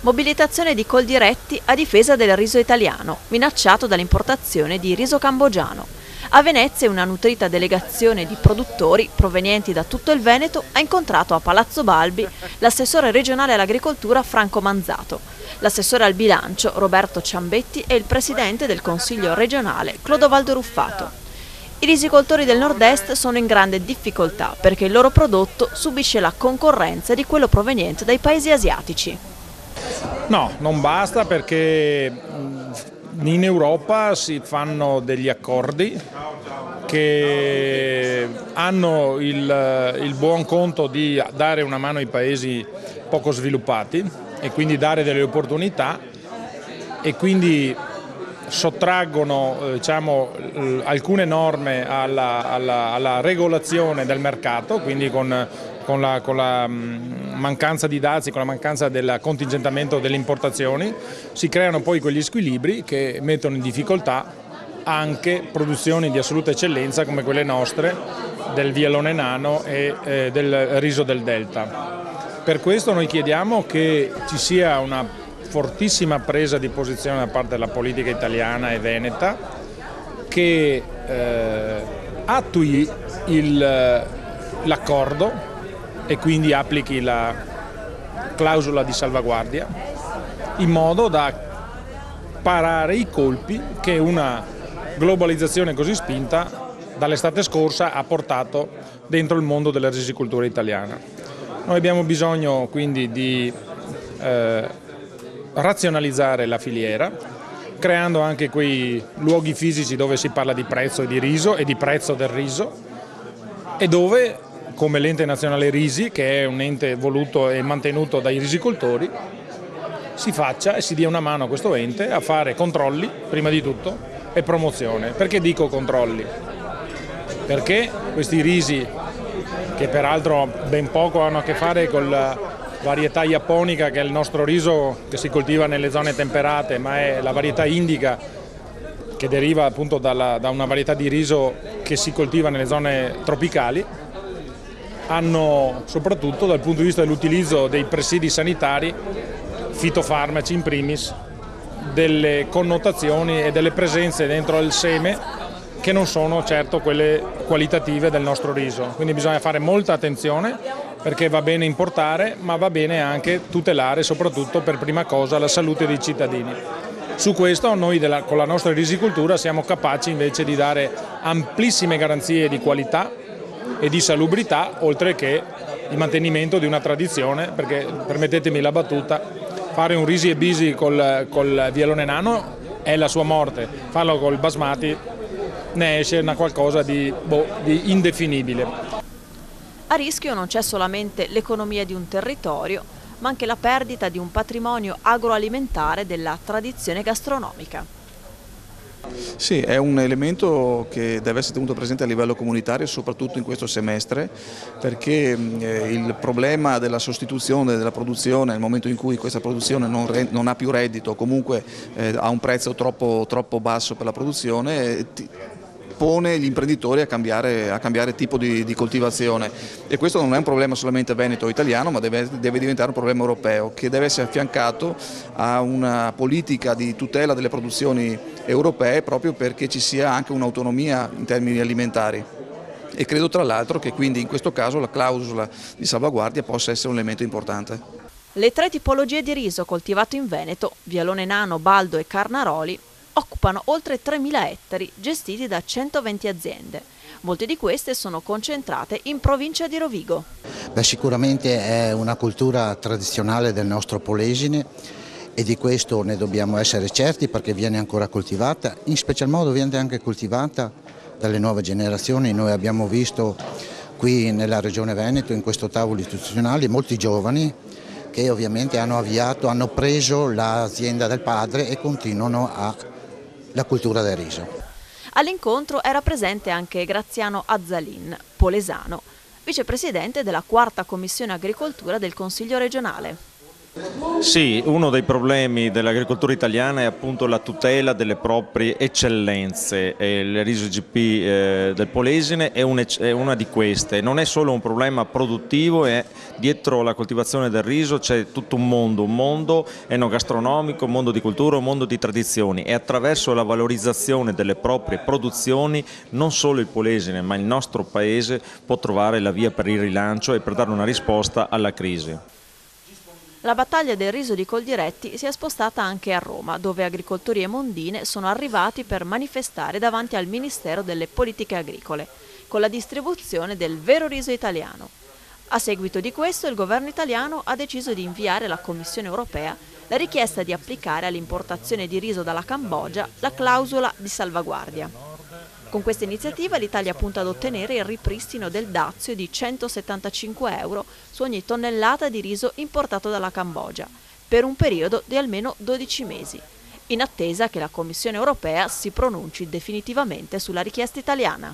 Mobilitazione di Coldiretti a difesa del riso italiano, minacciato dall'importazione di riso cambogiano. A Venezia una nutrita delegazione di produttori provenienti da tutto il Veneto ha incontrato a Palazzo Balbi l'assessore regionale all'agricoltura Franco Manzato, l'assessore al bilancio Roberto Ciambetti e il presidente del Consiglio regionale Clodovaldo Ruffato. I risicoltori del nord-est sono in grande difficoltà perché il loro prodotto subisce la concorrenza di quello proveniente dai paesi asiatici. No, non basta perché in Europa si fanno degli accordi che hanno il buon conto di dare una mano ai paesi poco sviluppati e quindi dare delle opportunità e quindi sottraggono alcune norme alla regolazione del mercato, quindi con la mancanza di dazi, con la mancanza del contingentamento delle importazioni, si creano poi quegli squilibri che mettono in difficoltà anche produzioni di assoluta eccellenza come quelle nostre, del vialone nano e del riso del Delta. Per questo noi chiediamo che ci sia una fortissima presa di posizione da parte della politica italiana e veneta che attui l'accordo e quindi applichi la clausola di salvaguardia in modo da parare i colpi che una globalizzazione così spinta dall'estate scorsa ha portato dentro il mondo della risicoltura italiana. Noi abbiamo bisogno quindi di razionalizzare la filiera, creando anche quei luoghi fisici dove si parla di prezzo e di riso e di prezzo del riso e dove, come l'ente nazionale Risi, che è un ente voluto e mantenuto dai risicoltori, si faccia e si dia una mano a questo ente a fare controlli, prima di tutto, e promozione. Perché dico controlli? Perché questi risi, che peraltro ben poco hanno a che fare con la varietà japonica, che è il nostro riso che si coltiva nelle zone temperate, ma è la varietà indica che deriva appunto da una varietà di riso che si coltiva nelle zone tropicali, hanno soprattutto dal punto di vista dell'utilizzo dei presidi sanitari, fitofarmaci in primis, delle connotazioni e delle presenze dentro il seme che non sono certo quelle qualitative del nostro riso. Quindi bisogna fare molta attenzione perché va bene importare, ma va bene anche tutelare soprattutto per prima cosa la salute dei cittadini. Su questo noi con la nostra risicoltura siamo capaci invece di dare amplissime garanzie di qualità e di salubrità, oltre che di mantenimento di una tradizione, perché permettetemi la battuta, fare un risi e bisi col vialone nano è la sua morte, farlo col basmati ne esce una qualcosa di indefinibile. A rischio non c'è solamente l'economia di un territorio, ma anche la perdita di un patrimonio agroalimentare della tradizione gastronomica. Sì, è un elemento che deve essere tenuto presente a livello comunitario, soprattutto in questo semestre, perché il problema della sostituzione della produzione nel momento in cui questa produzione non ha più reddito o comunque ha un prezzo troppo basso per la produzione, pone gli imprenditori a cambiare tipo di coltivazione, e questo non è un problema solamente veneto o italiano, ma deve diventare un problema europeo che deve essere affiancato a una politica di tutela delle produzioni europee, proprio perché ci sia anche un'autonomia in termini alimentari. E credo tra l'altro che quindi in questo caso la clausola di salvaguardia possa essere un elemento importante. Le tre tipologie di riso coltivato in Veneto, vialone nano, baldo e carnaroli, occupano oltre 3.000 ettari gestiti da 120 aziende. Molte di queste sono concentrate in provincia di Rovigo. Sicuramente è una cultura tradizionale del nostro Polesine e di questo ne dobbiamo essere certi perché viene ancora coltivata, in special modo viene anche coltivata dalle nuove generazioni. Noi abbiamo visto qui nella Regione Veneto, in questo tavolo istituzionale, molti giovani che ovviamente hanno preso l'azienda del padre e continuano la cultura del riso. All'incontro era presente anche Graziano Azzalin, polesano, vicepresidente della 4ª Commissione Agricoltura del Consiglio regionale. Sì, uno dei problemi dell'agricoltura italiana è appunto la tutela delle proprie eccellenze e il riso IGP del Polesine è una di queste. Non è solo un problema produttivo, dietro la coltivazione del riso c'è tutto un mondo enogastronomico, un mondo di cultura, un mondo di tradizioni e attraverso la valorizzazione delle proprie produzioni non solo il Polesine ma il nostro paese può trovare la via per il rilancio e per dare una risposta alla crisi. La battaglia del riso di Coldiretti si è spostata anche a Roma, dove agricoltori e mondine sono arrivati per manifestare davanti al Ministero delle Politiche Agricole, con la distribuzione del vero riso italiano. A seguito di questo, il governo italiano ha deciso di inviare alla Commissione europea la richiesta di applicare all'importazione di riso dalla Cambogia la clausola di salvaguardia. Con questa iniziativa l'Italia punta ad ottenere il ripristino del dazio di 175 euro su ogni tonnellata di riso importato dalla Cambogia, per un periodo di almeno 12 mesi, in attesa che la Commissione europea si pronunci definitivamente sulla richiesta italiana.